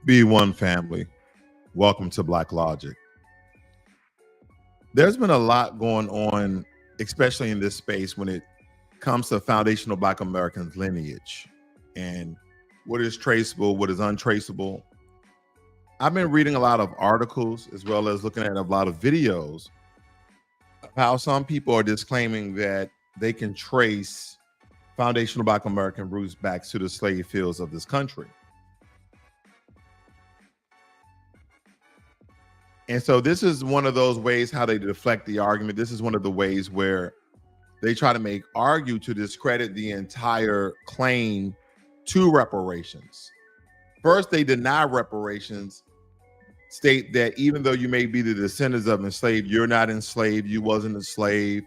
B1 family, welcome to Black Logic. There's been a lot going on, especially in this space when it comes to foundational Black Americans lineage and what is traceable, what is untraceable. I've been reading a lot of articles as well as looking at a lot of videos of how some people are disclaiming that they can trace foundational Black American roots back to the slave fields of this country. And so this is one of those ways how they deflect the argument. This is one of the ways where they try to argue to discredit the entire claim to reparations. First, they deny reparations, state that even though you may be the descendants of enslaved, you're not enslaved, you wasn't a slave.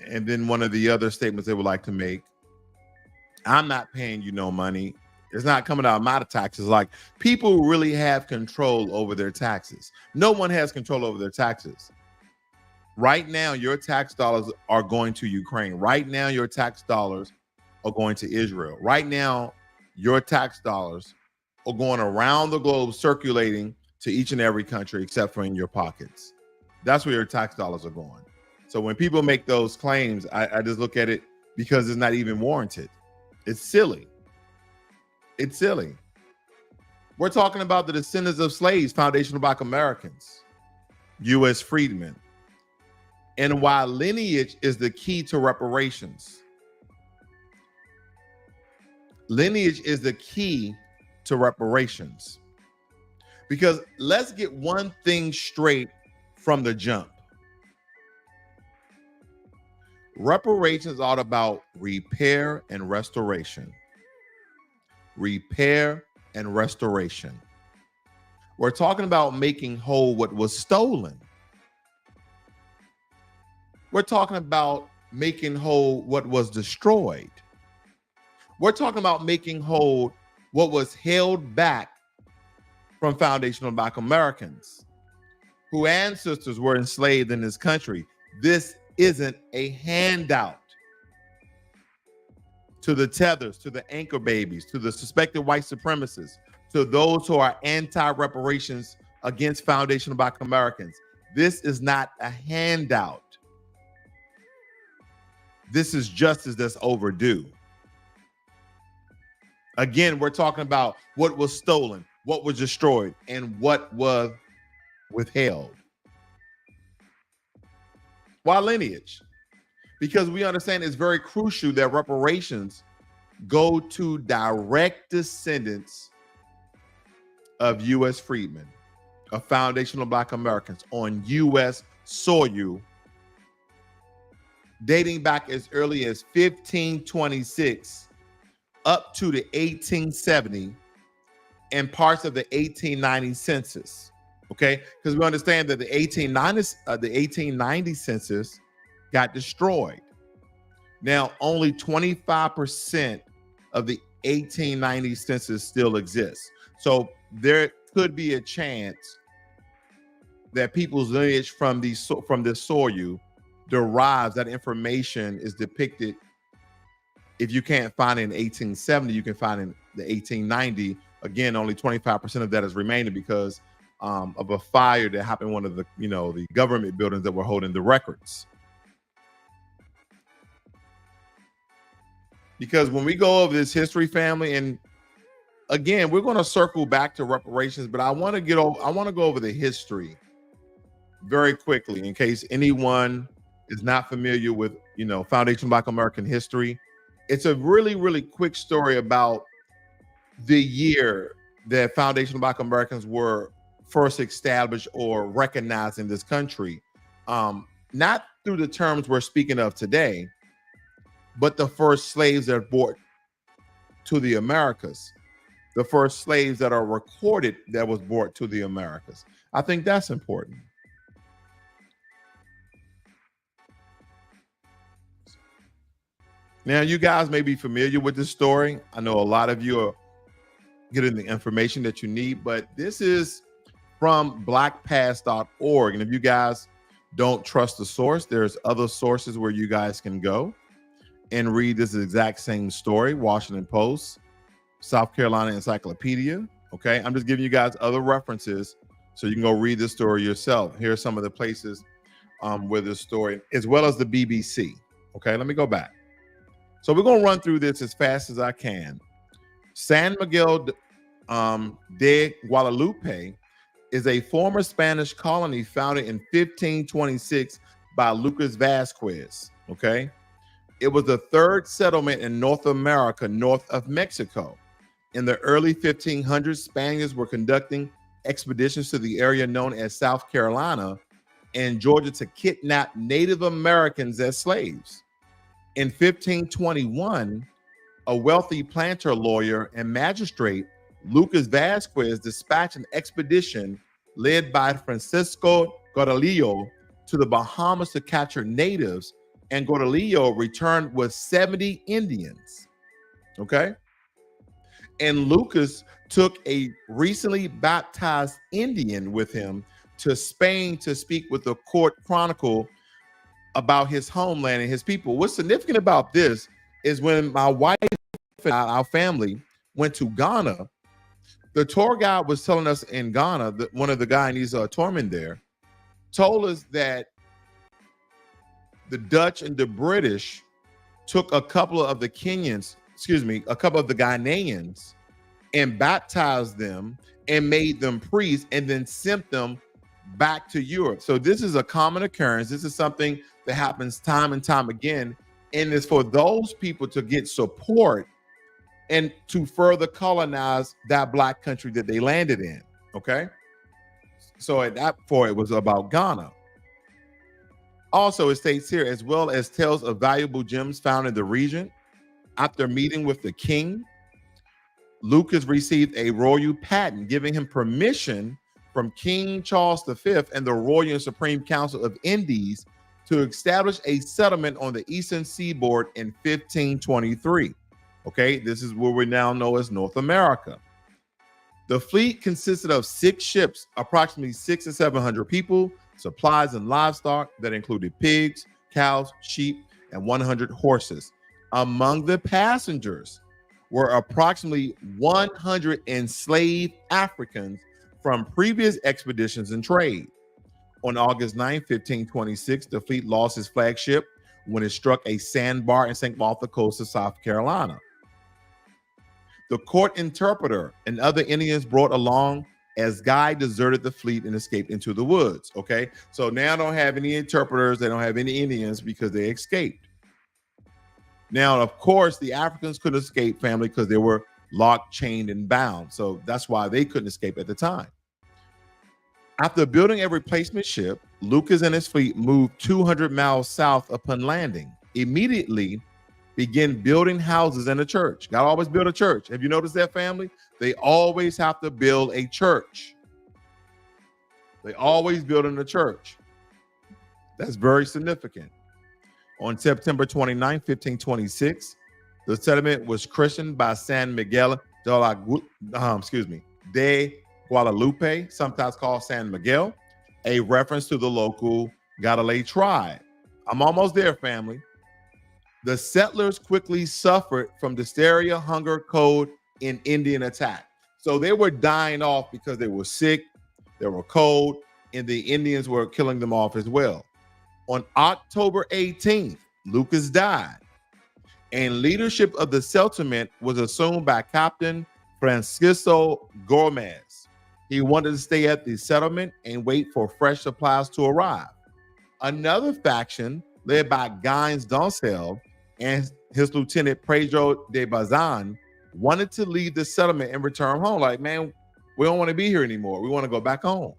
And then one of the other statements they would like to make, I'm not paying you no money. It's not coming out of my taxes. Like, people really have control over their taxes. No one has control over their taxes. Right now, your tax dollars are going to Ukraine. Right now, your tax dollars are going to Israel. Right now, your tax dollars are going around the globe, circulating to each and every country except for in your pockets. That's where your tax dollars are going. So when people make those claims, I just look at it because it's not even warranted. It's silly. It's silly. We're talking about the descendants of slaves, foundational Black Americans, U.S. freedmen, and why lineage is the key to reparations. Lineage is the key to reparations. Because let's get one thing straight from the jump. Reparations are all about repair and restoration. Repair and restoration. We're talking about making whole what was stolen. We're talking about making whole what was destroyed. We're talking about making whole what was held back from foundational Black Americans whose ancestors were enslaved in this country. This isn't a handout to the tethers, to the anchor babies, to the suspected white supremacists, to those who are anti-reparations against foundational Black Americans. This is not a handout. This is justice that's overdue. Again, we're talking about what was stolen, what was destroyed, and what was withheld. Why lineage? Because we understand it's very crucial that reparations go to direct descendants of U.S. freedmen, of foundational Black Americans on U.S. soil, dating back as early as 1526 up to the 1870 and parts of the 1890 census. Okay, because we understand that the 1890 census got destroyed. Now, only 25% of the 1890 census still exists. So there could be a chance that people's lineage from this soil derives, that information is depicted. If you can't find it in 1870, you can find it in the 1890. Again, only 25% of that is remaining because of a fire that happened in one of the, the government buildings that were holding the records. Because when we go over this history, family, and again, we're going to circle back to reparations, but I want to go over the history very quickly in case anyone is not familiar with, foundational Black American history. It's a really, really quick story about the year that foundational Black Americans were first established or recognized in this country. Not through the terms we're speaking of today, but the first slaves that are brought to the Americas, the first slaves that are recorded that was brought to the Americas. I think that's important. Now, you guys may be familiar with this story. I know a lot of you are getting the information that you need, but this is from blackpast.org. And if you guys don't trust the source, there's other sources where you guys can go and read this exact same story. Washington Post, South Carolina Encyclopedia. Okay, I'm just giving you guys other references so you can go read the story yourself. Here are some of the places where the story, as well as the BBC. Okay, let me go back. So we're going to run through this as fast as I can. San Miguel de Guadalupe is a former Spanish colony founded in 1526 by Lucas Vasquez. Okay, it was the third settlement in North America, north of Mexico. In the early 1500s, Spaniards were conducting expeditions to the area known as South Carolina and Georgia to kidnap Native Americans as slaves. In 1521, a wealthy planter lawyer and magistrate, Lucas Vasquez, dispatched an expedition led by Francisco Gordillo to the Bahamas to capture natives, and Gordillo returned with 70 Indians. Okay? And Lucas took a recently baptized Indian with him to Spain to speak with the court chronicle about his homeland and his people. What's significant about this is when my wife and our family went to Ghana, the tour guide was telling us in Ghana, that one of the Guyanese tourmen there told us that the Dutch and the British took a couple of the Ghanaians and baptized them and made them priests and then sent them back to Europe. So this is a common occurrence. This is something that happens time and time again. And it's for those people to get support and to further colonize that Black country that they landed in. Okay. So at that point, it was about Ghana. Also, it states here, as well as tales of valuable gems found in the region. After meeting with the king, Lucas received a royal patent giving him permission from King Charles V and the Royal and Supreme Council of Indies to establish a settlement on the eastern seaboard in 1523. Okay, this is what we now know as North America. The fleet consisted of 6 ships, approximately 600 to 700 people, supplies and livestock that included pigs, cows, sheep, and 100 horses. Among the passengers were approximately 100 enslaved Africans from previous expeditions and trade. On August 9, 1526, the fleet lost its flagship when it struck a sandbar and sank off the coast of South Carolina. The court interpreter and other Indians brought along as Guy deserted the fleet and escaped into the woods. Okay, so now don't have any interpreters, they don't have any Indians because they escaped. Now, of course, the Africans couldn't escape, family, because they were locked, chained, and bound. So that's why they couldn't escape at the time. After building a replacement ship, Lucas and his fleet moved 200 miles south upon landing. Immediately began building houses and a church. God always built a church. Have you noticed that, family? They always have to build a church. They always build in a church. That's very significant. On September 29, 1526, the settlement was christened by San Miguel de Guadalupe, sometimes called San Miguel, a reference to the local Guadalupe tribe. I'm almost there, family. The settlers quickly suffered from diphtheria, hunger, cold, and Indian attack. So they were dying off because they were sick, they were cold, and the Indians were killing them off as well. On October 18th, Lucas died, and leadership of the settlement was assumed by Captain Francisco Gomez. He wanted to stay at the settlement and wait for fresh supplies to arrive. Another faction, led by Gaines Doncel and his lieutenant Pedro de Bazan, wanted to leave the settlement and return home. Like, man, we don't want to be here anymore. We want to go back home.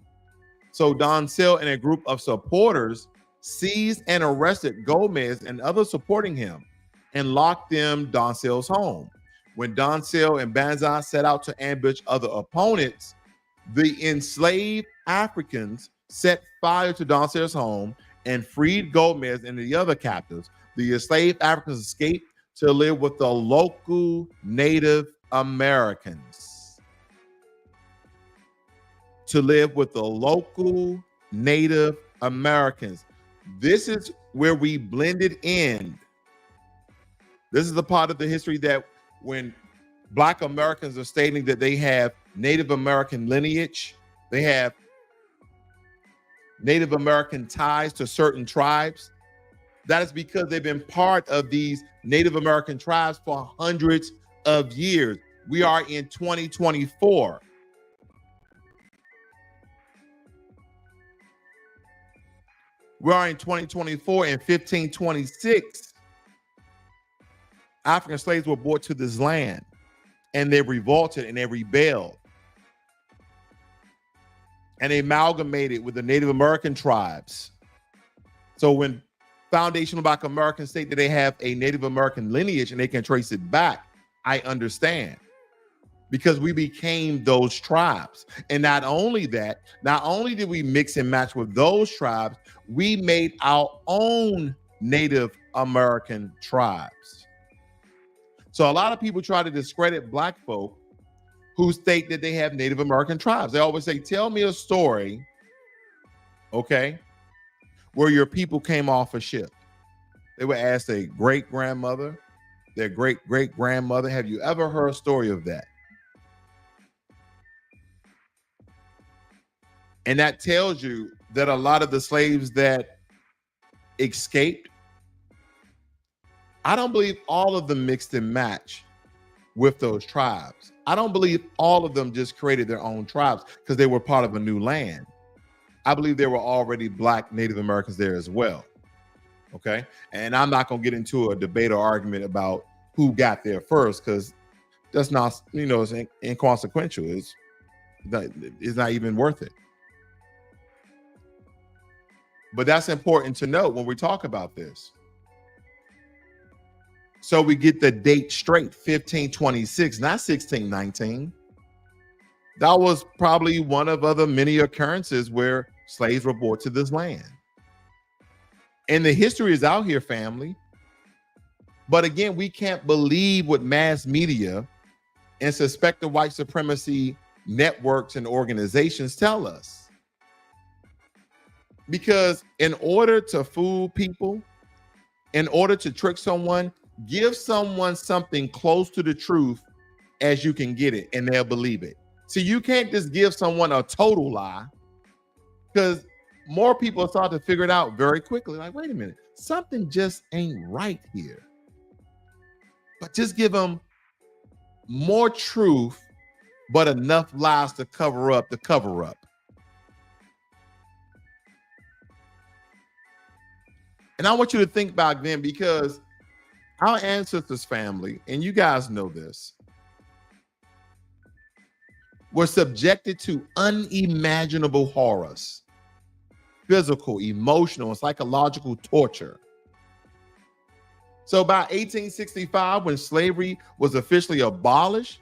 So Doncel and a group of supporters seized and arrested Gomez and others supporting him and locked them Doncel's home. When Doncel and Bazan set out to ambush other opponents, the enslaved Africans set fire to Doncel's home and freed Gomez and the other captives. The enslaved Africans escaped to live with the local Native Americans. To live with the local Native Americans. This is where we blended in. This is the part of the history that when Black Americans are stating that they have Native American lineage. They have Native American ties to certain tribes. That is because they've been part of these Native American tribes for hundreds of years. We are in 2024. We are in 2024. In 1526, African slaves were brought to this land, and they revolted and they rebelled. And they amalgamated with the Native American tribes. So when foundational Black Americans state that they have a Native American lineage and they can trace it back, I understand. Because we became those tribes. And not only that, not only did we mix and match with those tribes, we made our own Native American tribes. So a lot of people try to discredit Black folk who state that they have Native American tribes. They always say, tell me a story, okay, where your people came off a ship. They would ask their great-grandmother, their great-great-grandmother, have you ever heard a story of that? And that tells you that a lot of the slaves that escaped, I don't believe all of them mixed and matched with those tribes. I don't believe all of them just created their own tribes because they were part of a new land. I believe there were already Black Native Americans there as well. Okay. And I'm not going to get into a debate or argument about who got there first, because that's not, it's inconsequential. It's not even worth it. But that's important to note when we talk about this. So we get the date straight, 1526, not 1619. That was probably one of other many occurrences where slaves were brought to this land. And the history is out here, family. But again, we can't believe what mass media and suspected white supremacy networks and organizations tell us. Because in order to fool people, in order to trick someone, give someone something close to the truth as you can get it, and they'll believe it. So you can't just give someone a total lie, because more people start to figure it out very quickly. Like, wait a minute, something just ain't right here. But just give them more truth, but enough lies to cover up the cover up. And I want you to think back then, because our ancestors' family, and you guys know this, were subjected to unimaginable horrors, physical, emotional, and psychological torture. So by 1865, when slavery was officially abolished,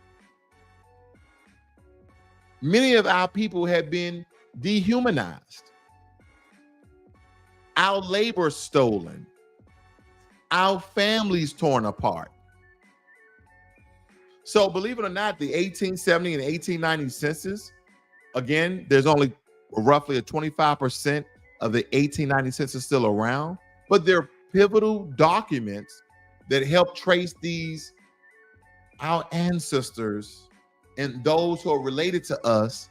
many of our people had been dehumanized, our labor stolen, our families torn apart. So believe it or not, the 1870 and 1890 census, again, there's only roughly a 25% of the 1890 census still around, but they're pivotal documents that help trace our ancestors and those who are related to us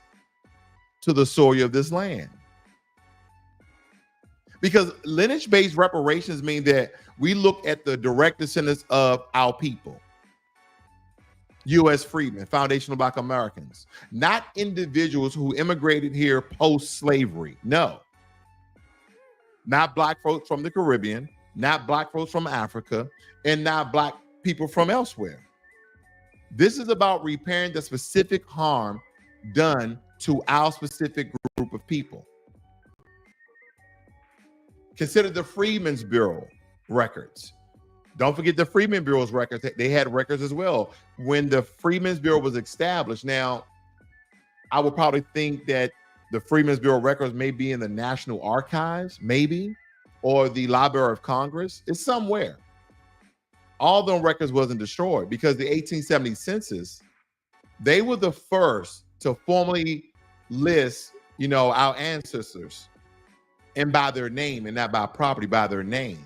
to the soil of this land. Because lineage-based reparations mean that we look at the direct descendants of our people. U.S. freedmen, foundational Black Americans, not individuals who immigrated here post-slavery. No. Not Black folks from the Caribbean, not Black folks from Africa, and not Black people from elsewhere. This is about repairing the specific harm done to our specific group of people. Consider the Freedmen's Bureau records. Don't forget the Freedmen's Bureau's records. They had records as well when the Freedmen's Bureau was established. Now, I would probably think that the Freedmen's Bureau records may be in the National Archives, maybe, or the Library of Congress. It's somewhere. All those records wasn't destroyed because the 1870 census, they were the first to formally list, our ancestors, and by their name, and not by property, by their name.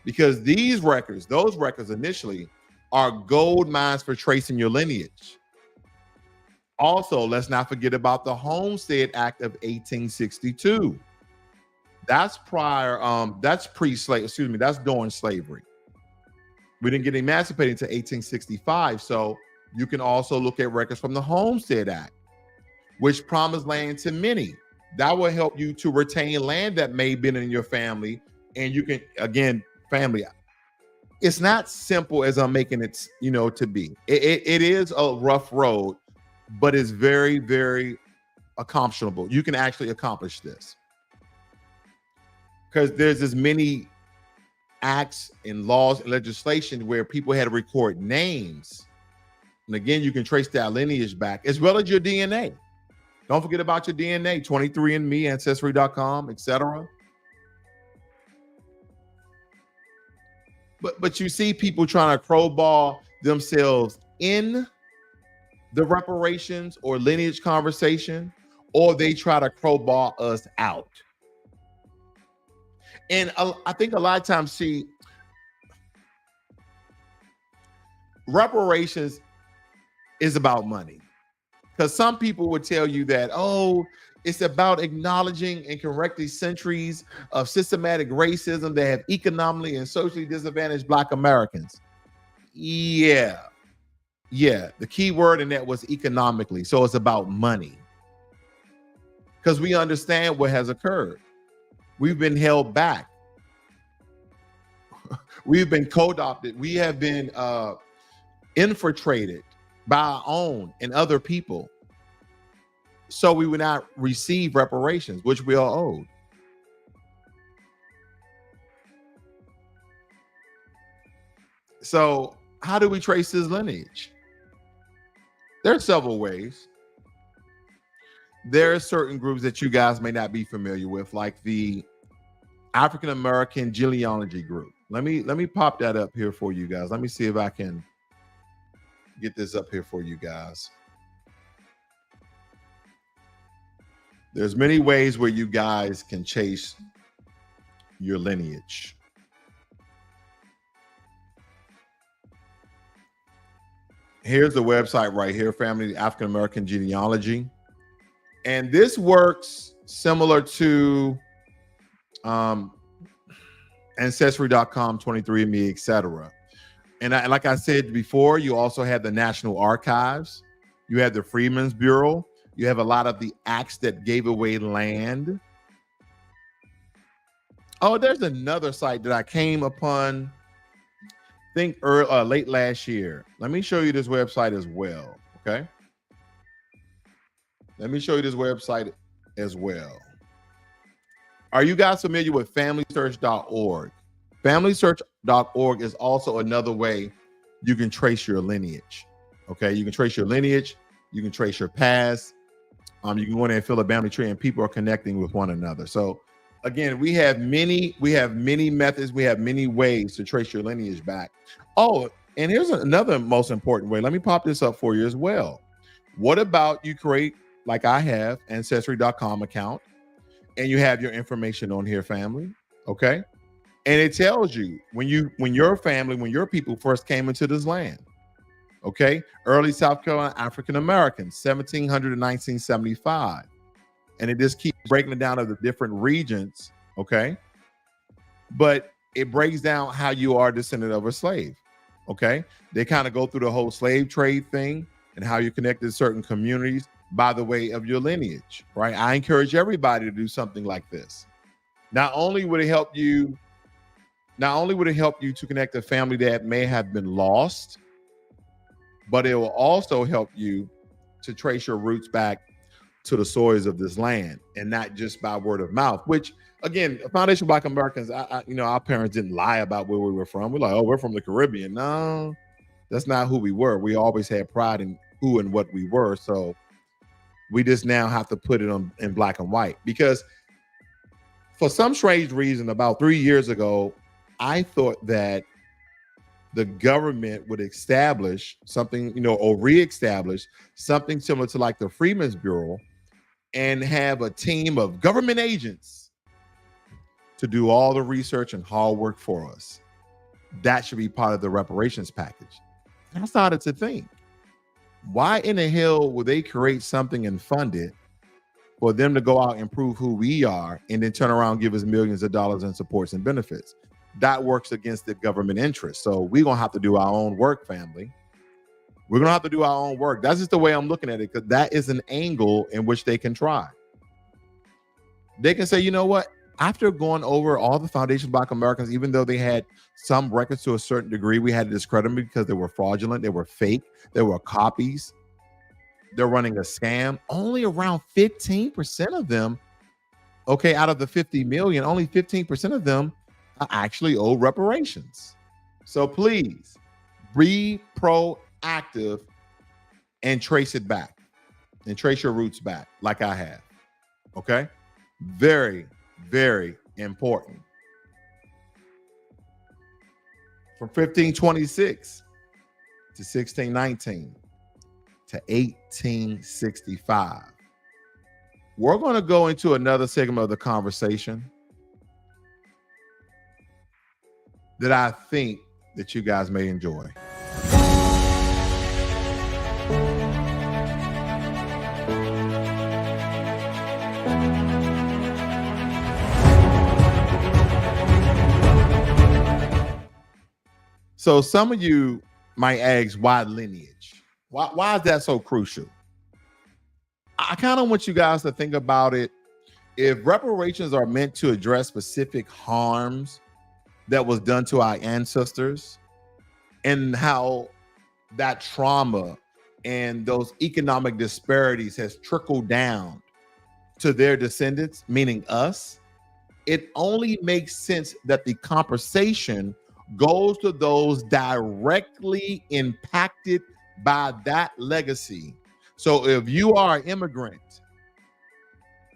Because those records initially are gold mines for tracing your lineage. Also, let's not forget about the Homestead Act of 1862. That's prior, that's pre-slave, excuse me, that's during slavery. We didn't get emancipated until 1865. So you can also look at records from the Homestead Act, which promised land to many. That will help you to retain land that may have been in your family. And you can, again, family, it's not simple as I'm making it, to be. It is a rough road, but it's very, very accomplishable. You can actually accomplish this because there's as many acts and laws and legislation where people had to record names. And again, you can trace that lineage back as well as your DNA. Don't forget about your DNA, 23andMe, Ancestry.com, etc. But you see people trying to crowbar themselves in the reparations or lineage conversation, or they try to crowbar us out. And I think a lot of times, see, reparations is about money. Because some people would tell you that, oh, it's about acknowledging and correcting centuries of systematic racism that have economically and socially disadvantaged Black Americans. Yeah. The key word in that was economically. So it's about money. Because we understand what has occurred. We've been held back. We've been co-opted. We have been infiltrated by our own and other people. So we would not receive reparations, which we are owed. So how do we trace his lineage? There are several ways. There are certain groups that you guys may not be familiar with, like the African American genealogy group. Let me pop that up here for you guys. Let me see if I can get this up here for you guys. There's many ways where you guys can chase your lineage. Here's the website right here, Family African American Genealogy. And this works similar to Ancestry.com, 23andMe, etc. And like I said before, you also have the National Archives. You have the Freedmen's Bureau. You have a lot of the acts that gave away land. Oh, there's another site that I came upon, I think late last year. Let me show you this website as well, okay? Let me show you this website as well. Are you guys familiar with FamilySearch.org? FamilySearch.org is also another way you can trace your lineage, okay? You can trace your lineage. You can trace your past. You can go in there and fill a family tree, and people are connecting with one another. So again, we have many methods. We have many ways to trace your lineage back. Oh, and here's another most important way. Let me pop this up for you as well. What about you create, like I have, Ancestry.com account, and you have your information on here, family, okay? And it tells you when your family, when your people first came into this land. Okay, early South Carolina African Americans, 1700 to 1975, and it just keeps breaking it down to the different regions. Okay, but it breaks down how you are descendant of a slave. Okay, they kind of go through the whole slave trade thing and how you connected to certain communities by the way of your lineage. Right, I encourage everybody to do something like this. Not only would it help you to connect a family that may have been lost, but it will also help you to trace your roots back to the soils of this land, and not just by word of mouth, which again, Foundation Black Americans, our parents didn't lie about where we were from. We're like, oh, we're from the Caribbean. No, that's not who we were. We always had pride in who and what we were. So we just now have to put it in black and white, because for some strange reason, about 3 years ago, I thought that the government would establish something, or reestablish something similar to like the Freedmen's Bureau, and have a team of government agents to do all the research and hard work for us. That should be part of the reparations package. And I started to think, why in the hell would they create something and fund it for them to go out and prove who we are and then turn around and give us millions of dollars in supports and benefits? That works against the government interest. So we're going to have to do our own work, family. We're going to have to do our own work. That's just the way I'm looking at it, because that is an angle in which they can try. They can say, you know what? After going over all the foundation of Black Americans, even though they had some records to a certain degree, we had to discredit them because they were fraudulent, they were fake, they were copies, they're running a scam. Only around 15% of them, okay, out of the 50 million, only 15% of them are actually owed reparations. So please be proactive and trace it back and trace your roots back like I have. Okay? Very, very important. From 1526 to 1619 to 1865. We're going to go into another segment of the conversation that I think that you guys may enjoy. So some of you might ask, why lineage? Why is that so crucial? I kind of want you guys to think about it. If reparations are meant to address specific harms that was done to our ancestors and how that trauma and those economic disparities has trickled down to their descendants, meaning us, it only makes sense that the compensation goes to those directly impacted by that legacy. So if you are an immigrant,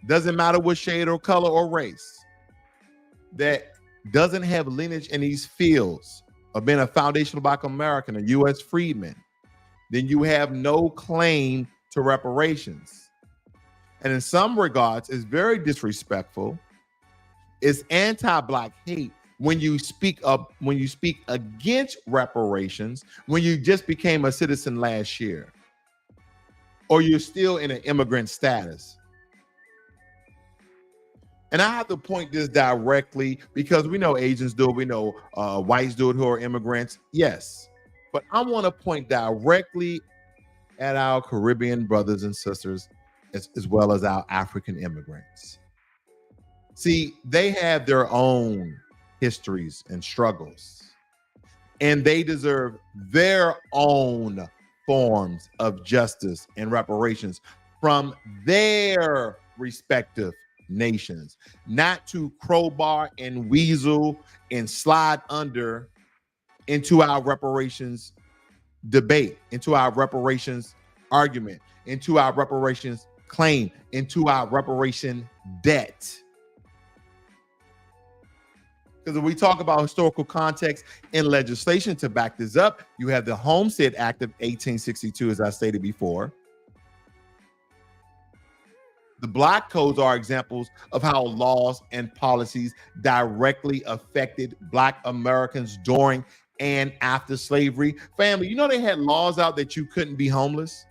doesn't matter what shade or color or race, that doesn't have lineage in these fields of being a foundational Black American, a U.S. freedman, then you have no claim to reparations. And in some regards, it's very disrespectful. It's anti-Black hate when you speak against reparations when you just became a citizen last year, or you're still in an immigrant status. And I have to point this directly because we know Asians do it, we know whites do it who are immigrants, yes. But I want to point directly at our Caribbean brothers and sisters as well as our African immigrants. See, they have their own histories and struggles, and they deserve their own forms of justice and reparations from their respective nations, not to crowbar and weasel and slide under into our reparations debate, into our reparations argument, into our reparations claim, into our reparation debt. Because when we talk about historical context and legislation to back this up, you have the Homestead Act of 1862, as I stated before. The Black codes are examples of how laws and policies directly affected Black Americans during and after slavery. Family, you know they had laws out that you couldn't be homeless?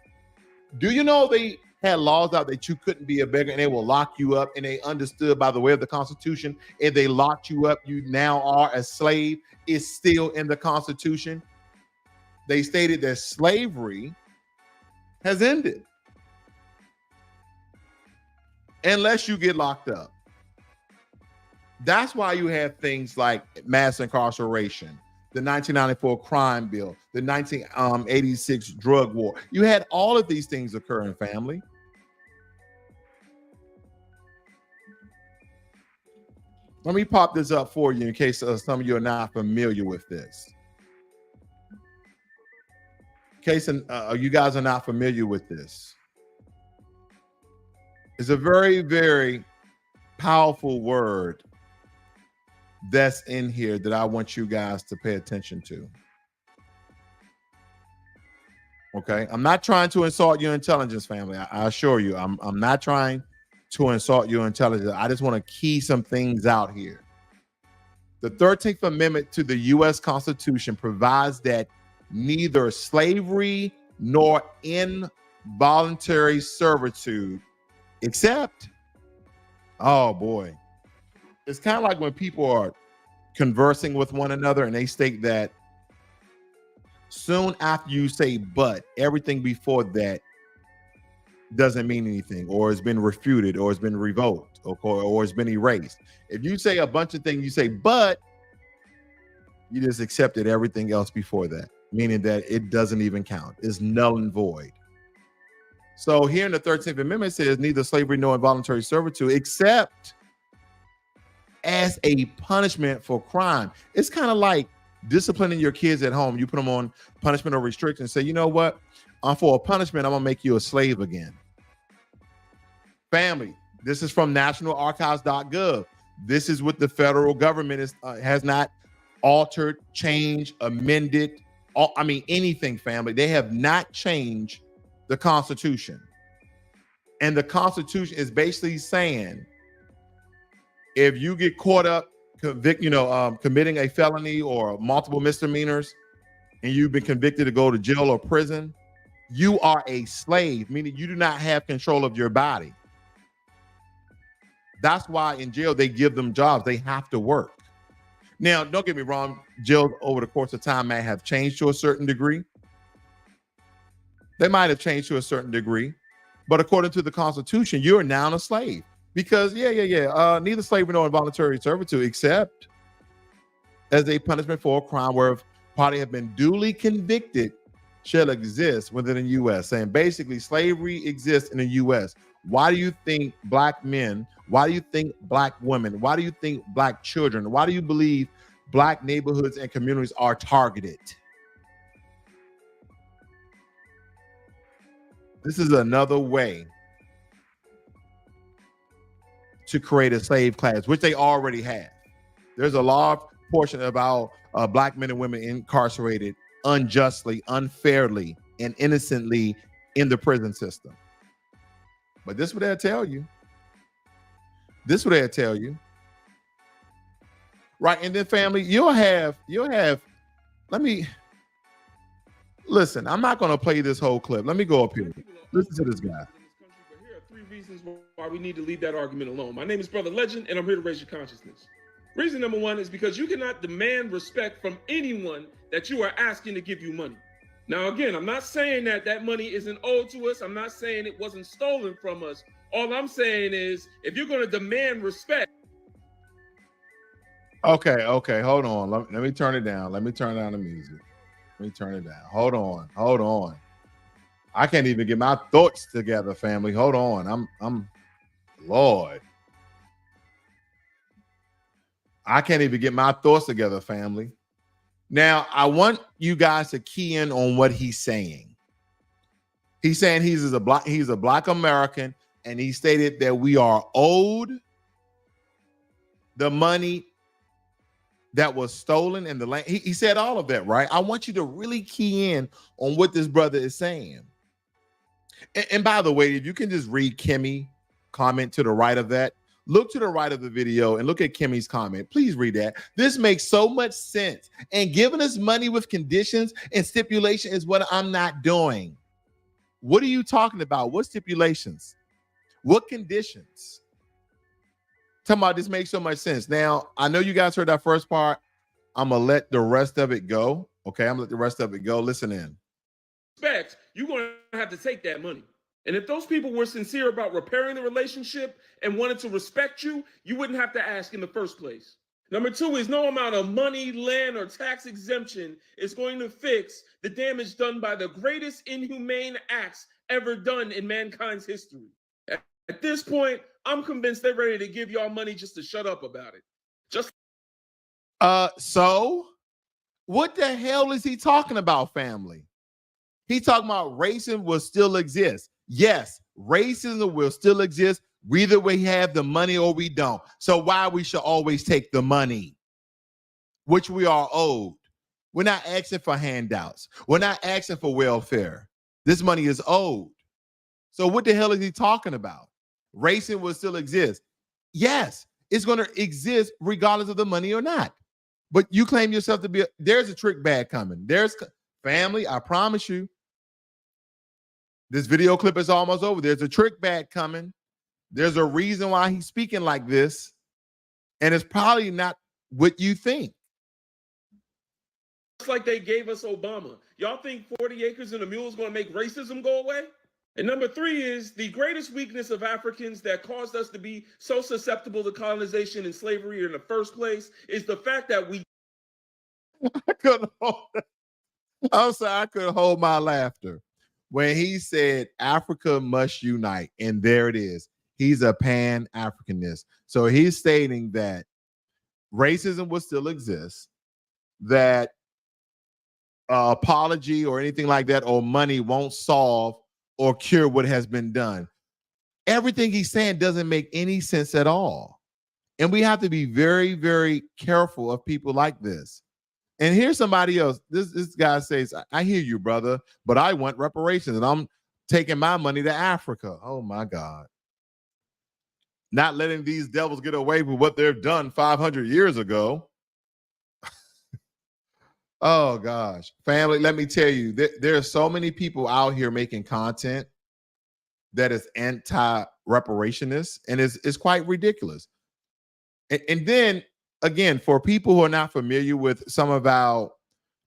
Do you know they had laws out that you couldn't be a beggar and they will lock you up, and they understood by the way of the Constitution, if they locked you up, you now are a slave? It's still in the Constitution. They stated that slavery has ended unless you get locked up. That's why you have things like mass incarceration, the 1994 crime bill, the 1986 drug war. You had all of these things occurring, family. Let me pop this up for you in case some of you are not familiar with this. In case you guys are not familiar with this. It's a very, very powerful word that's in here that I want you guys to pay attention to. Okay, I'm not trying to insult your intelligence, family. I assure you, I'm not trying to insult your intelligence. I just want to key some things out here. The 13th Amendment to the U.S. Constitution provides that neither slavery nor involuntary servitude, except, oh boy, it's kind of like when people are conversing with one another and they state that soon after you say but, everything before that doesn't mean anything, or it's been refuted, or it's been revoked, or it's been erased. If you say a bunch of things, you say but, you just accepted everything else before that, meaning that it doesn't even count. It's null and void. So here in the 13th Amendment, it says neither slavery nor involuntary servitude, except as a punishment for crime. It's kind of like disciplining your kids at home. You put them on punishment or restriction, say, you know what? For a punishment, I'm gonna make you a slave again. Family, this is from nationalarchives.gov. This is what the federal government has not altered, changed, amended, anything, family. They have not changed the Constitution. And the Constitution is basically saying, if you get caught up committing a felony or multiple misdemeanors, and you've been convicted to go to jail or prison, you are a slave, meaning you do not have control of your body. That's why in jail they give them jobs. They have to work. Now, don't get me wrong, jails over the course of time may have changed to a certain degree. They might have changed to a certain degree, but according to the Constitution, you are now a slave. Because neither slavery nor involuntary servitude, except as a punishment for a crime where a party have been duly convicted, shall exist within the U.S. Saying basically slavery exists in the U.S. Why do you think black men? Why do you think black women? Why do you think black children? Why do you believe black neighborhoods and communities are targeted? This is another way to create a slave class, which they already have. There's a large portion of our black men and women incarcerated unjustly, unfairly, and innocently in the prison system. But this is what they'll tell you. This is what they'll tell you. Right. And then family, you'll have, let me, listen, I'm not going to play this whole clip. Let me go up here. Listen to this guy. Here are 3 reasons why we need to leave that argument alone. My name is Brother Legend, and I'm here to raise your consciousness. Reason number 1 is because you cannot demand respect from anyone that you are asking to give you money. Now, again, I'm not saying that that money isn't owed to us. I'm not saying it wasn't stolen from us. All I'm saying is if you're going to demand respect. Okay. Hold on. Let me turn it down. Let me turn down the music. Let me turn it down. Hold on. I can't even get my thoughts together, family. Hold on. I'm Lord. I can't even get my thoughts together, family. Now, I want you guys to key in on what he's saying. He's saying he's a black American, and he stated that we are owed the money that was stolen in the land. He said all of that, right? I want you to really key in on what this brother is saying. And by the way, if you can just read Kimmy comment to the right of that, look to the right of the video and look at Kimmy's comment. Please read that. This makes so much sense. And giving us money with conditions and stipulation is what I'm not doing. What are you talking about? What stipulations? What conditions? Talking about this makes so much sense. Now, I know you guys heard that first part. I'm going to let the rest of it go. Okay, I'm going to let the rest of it go. Listen in. You're going to have to take that money. And if those people were sincere about repairing the relationship and wanted to respect you, you wouldn't have to ask in the first place. Number 2 is no amount of money, land, or tax exemption is going to fix the damage done by the greatest inhumane acts ever done in mankind's history. At this point, I'm convinced they're ready to give y'all money just to shut up about it. So what the hell is he talking about, family? He talking about racism will still exist. Yes, racism will still exist. Either we have the money or we don't. So why we should always take the money, which we are owed. We're not asking for handouts. We're not asking for welfare. This money is owed. So what the hell is he talking about? Racism will still exist. Yes, it's going to exist regardless of the money or not. But you claim yourself to be, there's a trick bag coming. Family, I promise you, this video clip is almost over. There's a trick bag coming. There's a reason why he's speaking like this. And it's probably not what you think. Just like they gave us Obama. Y'all think 40 acres and a mule is going to make racism go away? And number 3 is the greatest weakness of Africans that caused us to be so susceptible to colonization and slavery in the first place is the fact that we I couldn't hold it. I'm sorry, I couldn't hold my laughter when he said Africa must unite. And there it is. He's a pan-Africanist. So he's stating that racism will still exist, that apology or anything like that or money won't solve or cure what has been done. Everything he's saying doesn't make any sense at all. And we have to be very, very careful of people like this. And here's somebody else. This guy says, I hear you, brother, but I want reparations and I'm taking my money to Africa. Oh, my God. Not letting these devils get away with what they've done 500 years ago. Oh, gosh. Family, let me tell you, there are so many people out here making content that is anti-reparationist, and it's quite ridiculous. And then, again, for people who are not familiar with some of our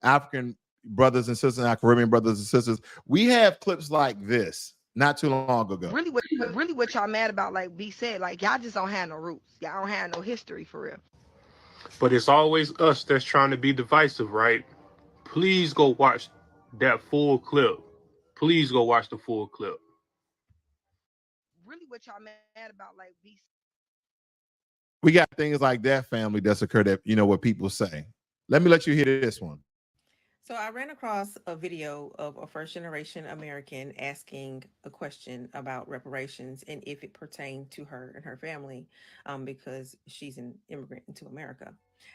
African brothers and sisters, our Caribbean brothers and sisters, we have clips like this not too long ago. Really what y'all mad about, like B said, like y'all just don't have no roots. Y'all don't have no history for real. But it's always us that's trying to be divisive, right? Please go watch that full clip. Please go watch the full clip. Really what y'all mad about, like B. We got things like that, family, that's occurred that, you know, what people say. Let me let you hear this one. So I ran across a video of a first-generation American asking a question about reparations and if it pertained to her and her family, because she's an immigrant into America.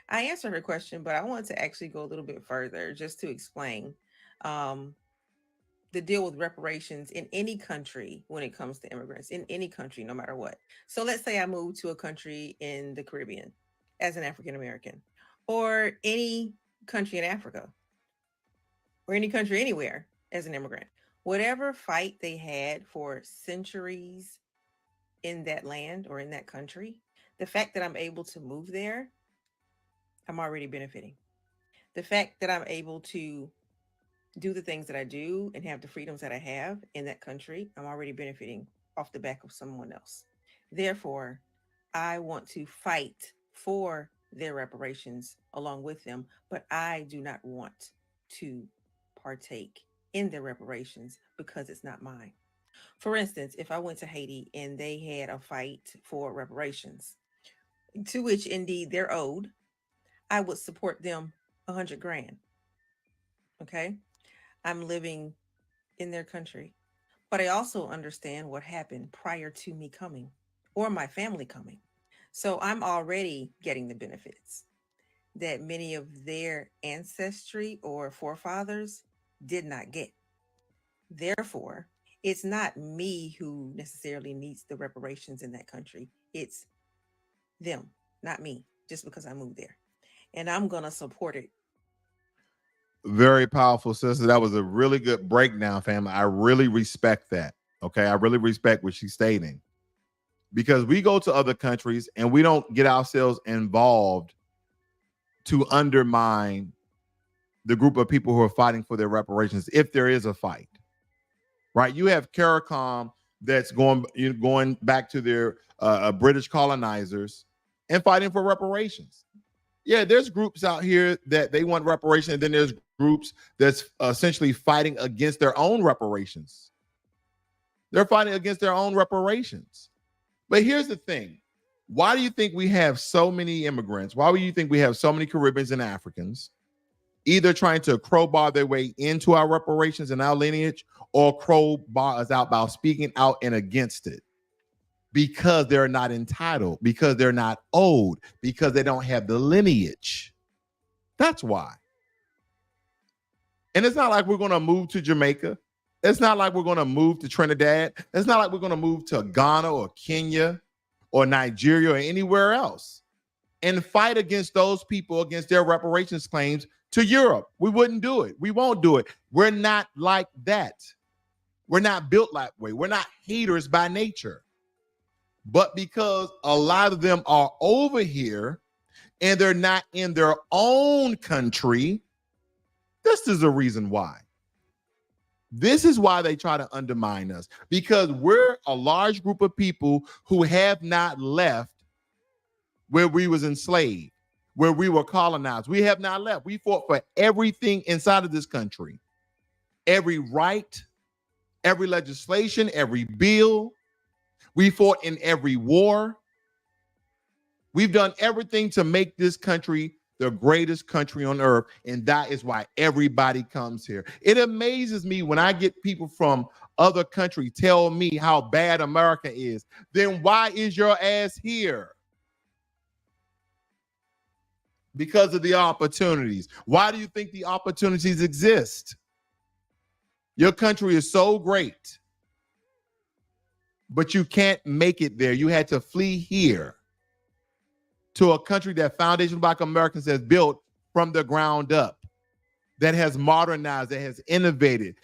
I answered her question, but I wanted to actually go a little bit further just to explain the deal with reparations in any country when it comes to immigrants, in any country, no matter what. So let's say I moved to a country in the Caribbean as an African American, or any country in Africa, or any country anywhere as an immigrant. Whatever fight they had for centuries in that land or in that country, the fact that I'm able to move there, I'm already benefiting. The fact that I'm able to do the things that I do and have the freedoms that I have in that country, I'm already benefiting off the back of someone else. Therefore, I want to fight for their reparations along with them, but I do not want to partake in their reparations because it's not mine. For instance, if I went to Haiti and they had a fight for reparations, to which indeed they're owed, I would support them 100 grand. Okay. I'm living in their country, but I also understand what happened prior to me coming or my family coming. So I'm already getting the benefits that many of their ancestry or forefathers did not get. Therefore, it's not me who necessarily needs the reparations in that country. It's them, not me, just because I moved there. And I'm going to support it. Very powerful, sister. That was a really good breakdown, family. I really respect that. Okay. I really respect what she's stating, because we go to other countries and we don't get ourselves involved to undermine the group of people who are fighting for their reparations if there is a fight. Right? You have CARICOM that's going back to their British colonizers and fighting for reparations. Yeah, there's groups out here that they want reparations, and then there's groups that's essentially fighting against their own reparations. They're fighting against their own reparations. But here's the thing. Why do you think we have so many immigrants? Why do you think we have so many Caribbeans and Africans either trying to crowbar their way into our reparations and our lineage, or crowbar us out by speaking out and against it? Because they're not entitled, because they're not owed, because they don't have the lineage. That's why. And it's not like we're going to move to Jamaica. It's not like we're going to move to Trinidad. It's not like we're going to move to Ghana or Kenya or Nigeria or anywhere else and fight against those people, against their reparations claims, to Europe. We wouldn't do it. We won't do it. We're not like that. We're not built that way. We're not haters by nature. But because a lot of them are over here and they're not in their own country, this is the reason why. This is why they try to undermine us, because we're a large group of people who have not left where we was enslaved, where we were colonized. We have not left. We fought for everything inside of this country. Every right, every legislation, every bill. We fought in every war. We've done everything to make this country the greatest country on earth, and that is why everybody comes here. It amazes me when I get people from other countries tell me how bad America is. Then why is your ass here? Because of the opportunities. Why do you think the opportunities exist? Your country is so great, but you can't make it there. You had to flee here to a country that Foundation Black Americans has built from the ground up, that has modernized, that has innovated.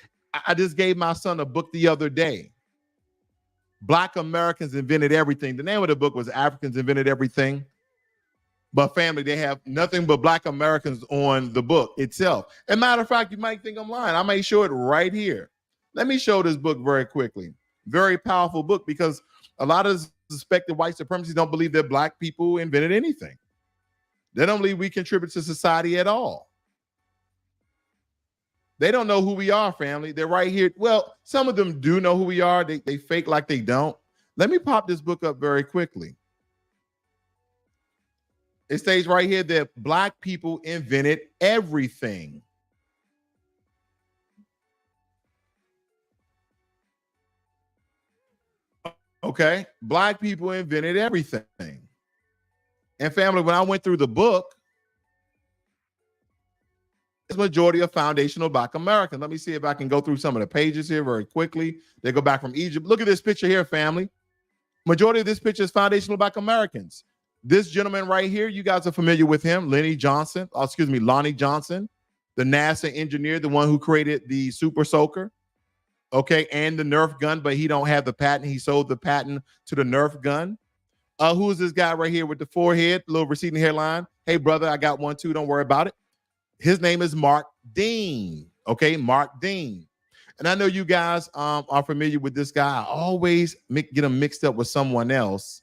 I just gave my son a book the other day. Black Americans Invented Everything. The name of the book was Africans Invented Everything. But family, they have nothing but Black Americans on the book itself. As a matter of fact, you might think I'm lying. I may show it right here. Let me show this book very quickly. Very powerful book, because a lot of suspected white supremacists don't believe that Black people invented anything. They don't believe we contribute to society at all. They don't know who we are, family. They're right here. Well, some of them do know who we are. They fake like they don't. Let me pop this book up very quickly. It states right here that Black people invented everything. Okay, Black people invented everything. And family, when I went through the book, it's majority of foundational Black Americans. Let me see if I can go through some of the pages here very quickly. They go back from Egypt. Look at this picture here, family. Majority of this picture is foundational Black Americans. This gentleman right here, you guys are familiar with him, Lonnie Johnson, the NASA engineer, the one who created the Super Soaker. Okay, and the Nerf gun, but he don't have the patent. He sold the patent to the Nerf gun. Who is this guy right here with the forehead, little receding hairline? Hey, brother, I got one too. Don't worry about it. His name is Mark Dean. Okay, Mark Dean. And I know you guys are familiar with this guy. I always get him mixed up with someone else.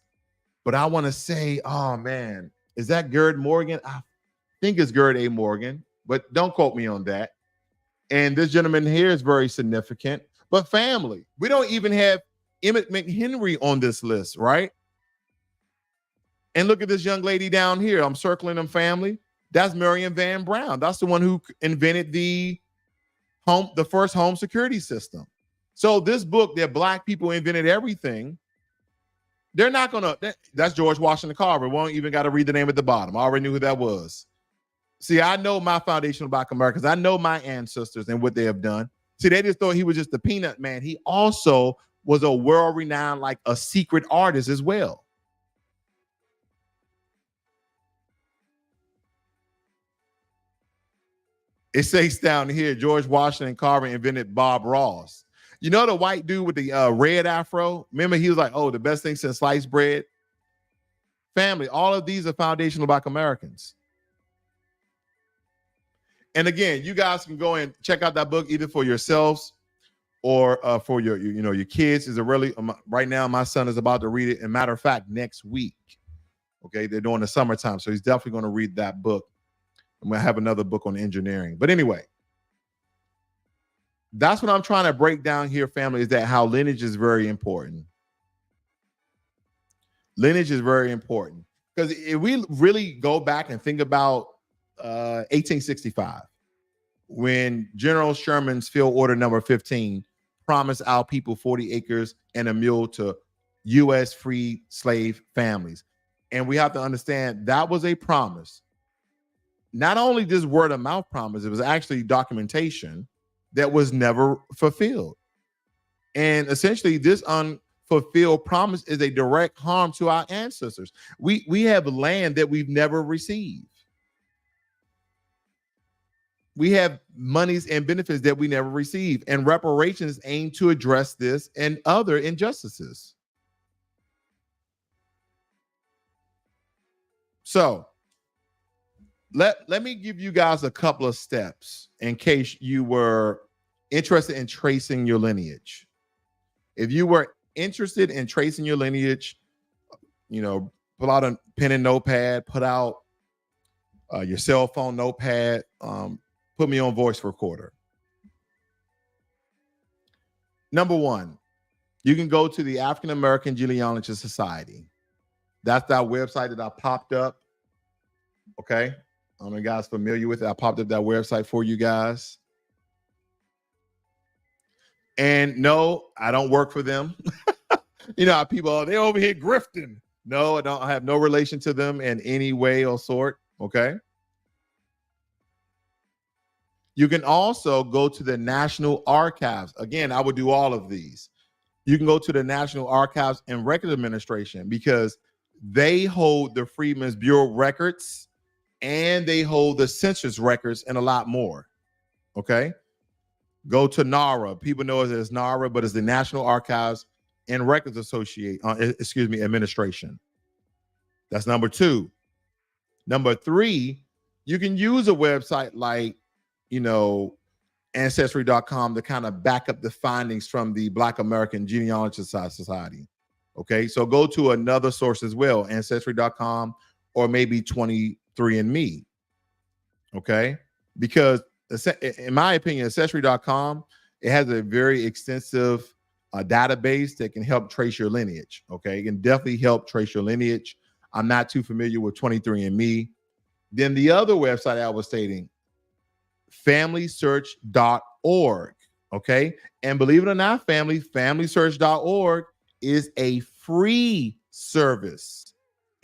But I want to say, oh, man, is that Gerd Morgan? I think it's Gerd A. Morgan, but don't quote me on that. And this gentleman here is very significant. But family, we don't even have Emmett McHenry on this list, right? And look at this young lady down here. I'm circling them, family. That's Marion Van Brown. That's the one who invented the first home security system. So this book that Black people invented everything, they're not gonna. That's George Washington Carver. We won't even got to read the name at the bottom. I already knew who that was. See, I know my foundational Black Americans. I know my ancestors and what they have done. See, they just thought he was just the peanut man. He also was a world-renowned, like a secret artist as well. It says down here, George Washington Carver invented Bob Ross. You know the white dude with the red afro? Remember, he was like, oh, the best thing since sliced bread. Family, all of these are foundational Black Americans. And again, you guys can go and check out that book either for yourselves or for your kids. Is a really right now, my son is about to read it. And matter of fact, next week, okay, they're doing the summertime, so he's definitely going to read that book. I'm going to have another book on engineering. But anyway, that's what I'm trying to break down here, family, is that how lineage is very important. Lineage is very important because if we really go back and think about 1865, when General Sherman's Field Order Number 15 promised our people 40 acres and a mule to U.S. free slave families. And we have to understand that was a promise. Not only this word of mouth promise, it was actually documentation that was never fulfilled. And essentially this unfulfilled promise is a direct harm to our ancestors. We have land that we've never received. we have monies and benefits that we never receive, and reparations aim to address this and other injustices. So let me give you guys a couple of steps in case you were interested in tracing your lineage. If you were interested in tracing your lineage, pull out a pen and notepad, put out your cell phone notepad, put me on voice recorder. Number one, you can go to the African American Genealogy Society. That's that website that I popped up. Okay. I don't know if you guys familiar with it. I popped up that website for you guys. And no, I don't work for them. You know how people, they're over here grifting. No, I don't. I have no relation to them in any way or sort. Okay. You can also go to the National Archives. Again, I would do all of these. You can go to the National Archives and Record Administration because they hold the Freedmen's Bureau records and they hold the census records and a lot more. Okay. Go to NARA. People know it as NARA, but it's the National Archives and Records Administration. That's number two. Number three, you can use a website like, Ancestry.com to kind of back up the findings from the Black American Genealogy Society. Okay, so go to another source as well, Ancestry.com or maybe 23andMe. Okay, because in my opinion, Ancestry.com, it has a very extensive database that can help trace your lineage. Okay, it can definitely help trace your lineage. I'm not too familiar with 23andMe. Then the other website I was stating, FamilySearch.org. Okay, and believe it or not, FamilySearch.org is a free service.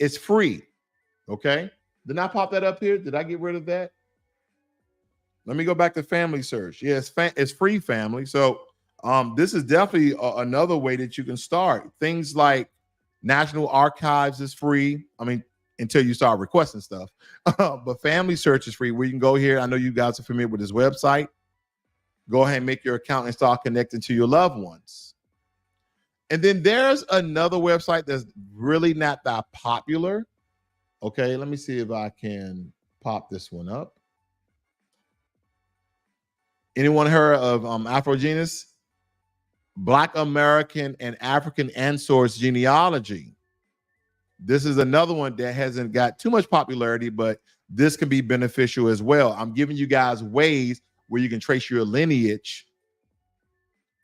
It's free. Okay, did I pop that up here? Did I get rid of that? Let me go back to Family Search. Yes, it's free, family. So this is definitely another way that you can start. Things like National Archives is free. I mean, until you start requesting stuff. But Family Search is free. We can go here. I know you guys are familiar with this website. Go ahead and make your account and start connecting to your loved ones. And then there's another website that's really not that popular. Okay, let me see if I can pop this one up. Anyone heard of Afrogenus? Black American and African Ancestors Genealogy. This is another one that hasn't got too much popularity, but this can be beneficial as well. I'm giving you guys ways where you can trace your lineage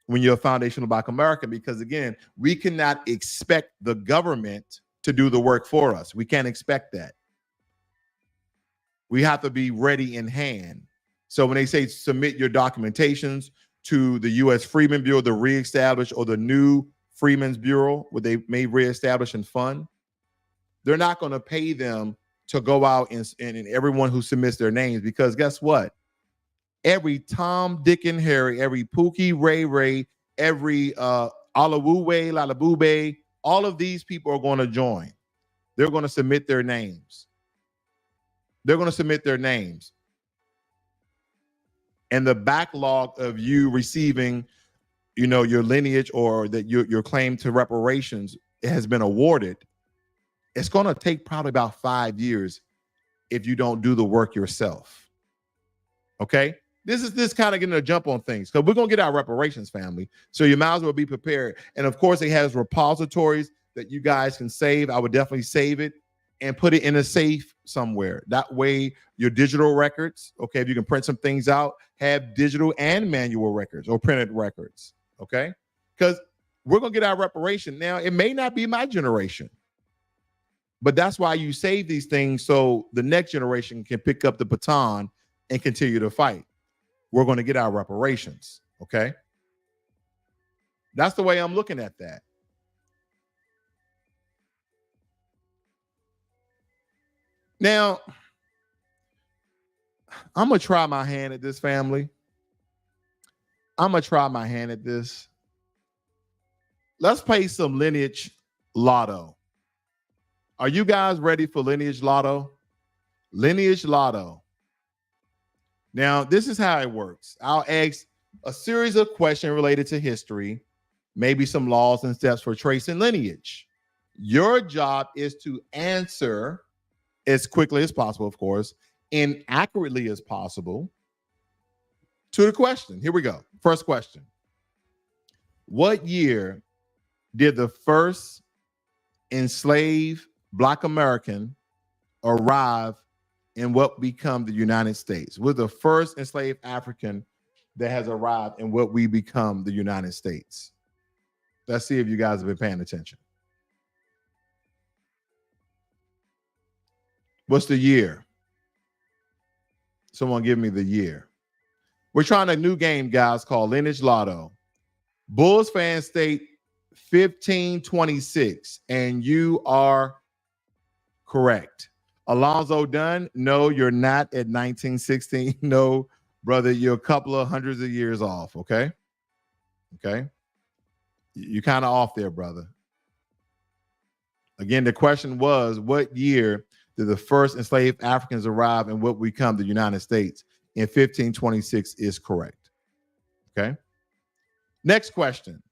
when you're a foundational Black American, because again, we cannot expect the government to do the work for us. We can't expect that. We have to be ready in hand. So when they say submit your documentations to the U.S. Freedmen's Bureau, the reestablished, or the new Freedmen's Bureau, what they may reestablish and fund, they're not going to pay them to go out and everyone who submits their names, because guess what? Every Tom, Dick, and Harry, every Pookie, Ray, every Alawuwe, Lalabube, all of these people are going to join. They're going to submit their names. They're going to submit their names. And the backlog of you receiving, your lineage or that your claim to reparations has been awarded, it's going to take probably about 5 years if you don't do the work yourself. Okay? This is kind of getting a jump on things, because we're going to get our reparations, family. So you might as well be prepared. And of course, it has repositories that you guys can save. I would definitely save it and put it in a safe somewhere. That way, your digital records, okay, if you can print some things out, have digital and manual records or printed records, okay? Because we're going to get our reparation. Now, it may not be my generation, but that's why you save these things so the next generation can pick up the baton and continue to fight. We're going to get our reparations, okay? That's the way I'm looking at that. Now, I'm going to try my hand at this, family. I'm going to try my hand at this. Let's play some Lineage Lotto. Are you guys ready for Lineage Lotto? Lineage Lotto. Now, this is how it works. I'll ask a series of questions related to history, maybe some laws and steps for tracing lineage. Your job is to answer as quickly as possible, of course, and accurately as possible to the question. Here we go. First question. What year did the first enslaved Black American arrive in what become the United States? Was the first enslaved African that has arrived in what we become the United States? Let's see if you guys have been paying attention. What's the year? Someone give me the year. We're trying a new game, guys, called Lineage Lotto. Bulls fans state 1526, and you are correct. Alonzo Dunn, no, you're not at 1916. No, brother, you're a couple of hundreds of years off, okay? Okay. You're kind of off there, brother. Again, the question was, what year did the first enslaved Africans arrive in what we become the United States? In 1526 is correct. Okay. Next question.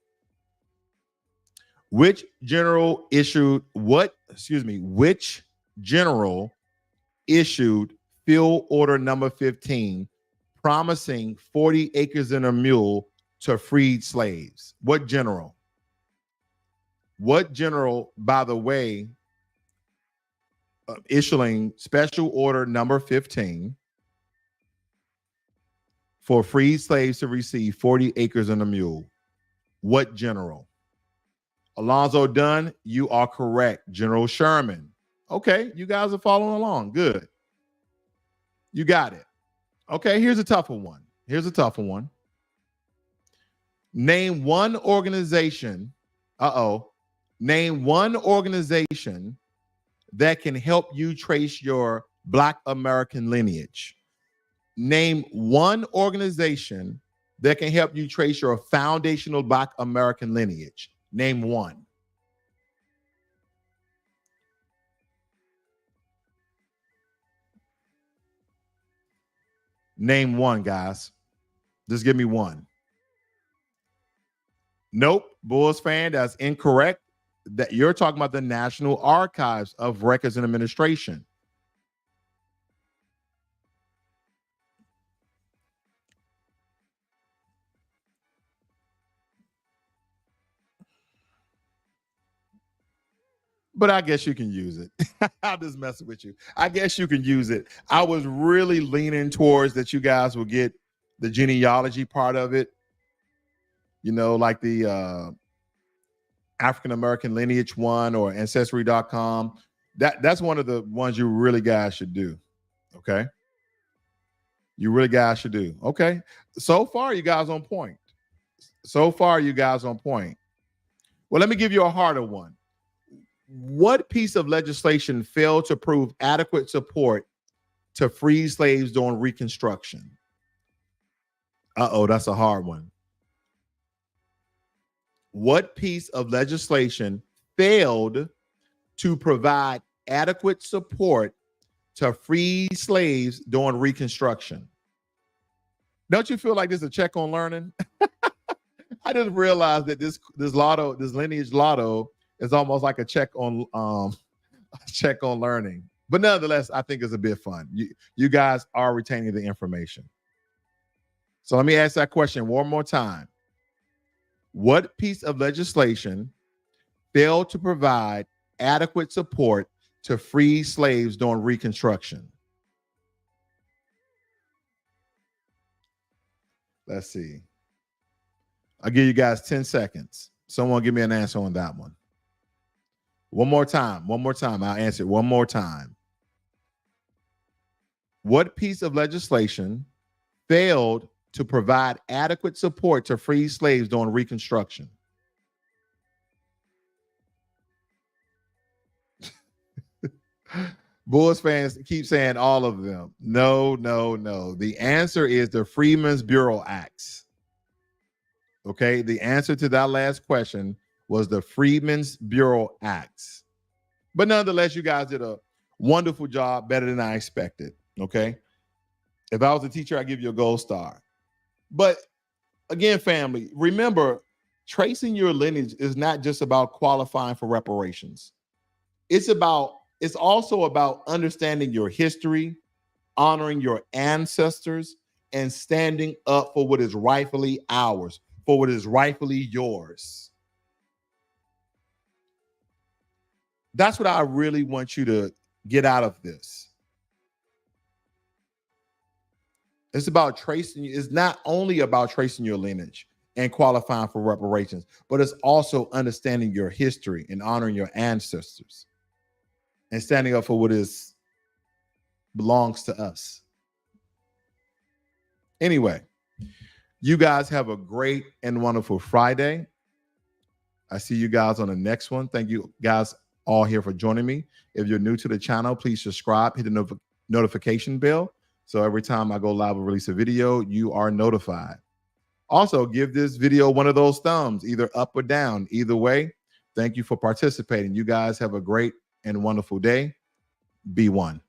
Which general issued field order number 15 promising 40 acres and a mule to freed slaves? What general? What general, by the way, issuing special order number 15 for freed slaves to receive 40 acres and a mule? What general? Alonzo Dunn, you are correct. General Sherman. Okay, you guys are following along. Good. You got it. Okay, here's a tougher one. Name one organization. Name one organization that can help you trace your Black American lineage. Name one organization that can help you trace your foundational Black American lineage. Name one. Name one, guys. Just give me one. Nope. Bulls fan, that's incorrect. That you're talking about the National Archives of Records and Administration. But I guess you can use it. I'm just messing with you. I guess you can use it. I was really leaning towards that you guys will get the genealogy part of it. You know, like the African American lineage one or ancestry.com. That's one of the ones you really guys should do. Okay. You really guys should do. Okay. So far, you guys on point. Well, let me give you a harder one. What piece of legislation failed to prove adequate support to free slaves during Reconstruction? That's a hard one. What piece of legislation failed to provide adequate support to free slaves during Reconstruction? Don't you feel like this is a check on learning? I just realized that this lineage lotto is almost like a check on learning. But nonetheless, I think it's a bit fun. You guys are retaining the information. So let me ask that question one more time. What piece of legislation failed to provide adequate support to free slaves during Reconstruction? Let's see. I'll give you guys 10 seconds. Someone give me an answer on that one. One more time. I'll answer it one more time. What piece of legislation failed to provide adequate support to free slaves during Reconstruction? Bulls fans keep saying all of them. No. The answer is the Freedmen's Bureau Acts. Okay, the answer to that last question was the Freedmen's Bureau Acts. But nonetheless, you guys did a wonderful job, better than I expected. Okay. If I was a teacher, I'd give you a gold star. But again, family, remember, tracing your lineage is not just about qualifying for reparations. It's also about understanding your history, honoring your ancestors, and standing up for what is rightfully ours, for what is rightfully yours. That's what I really want you to get out of this. It's about tracing. It's not only about tracing your lineage and qualifying for reparations, but it's also understanding your history and honoring your ancestors and standing up for what belongs to us. Anyway, you guys have a great and wonderful Friday. I see you guys on the next one. Thank you guys all here for joining me. If you're new to the channel, please subscribe, hit the notification bell. So every time I go live or release a video, you are notified. Also, give this video one of those thumbs, either up or down. Either way, thank you for participating. You guys have a great and wonderful day. Be one.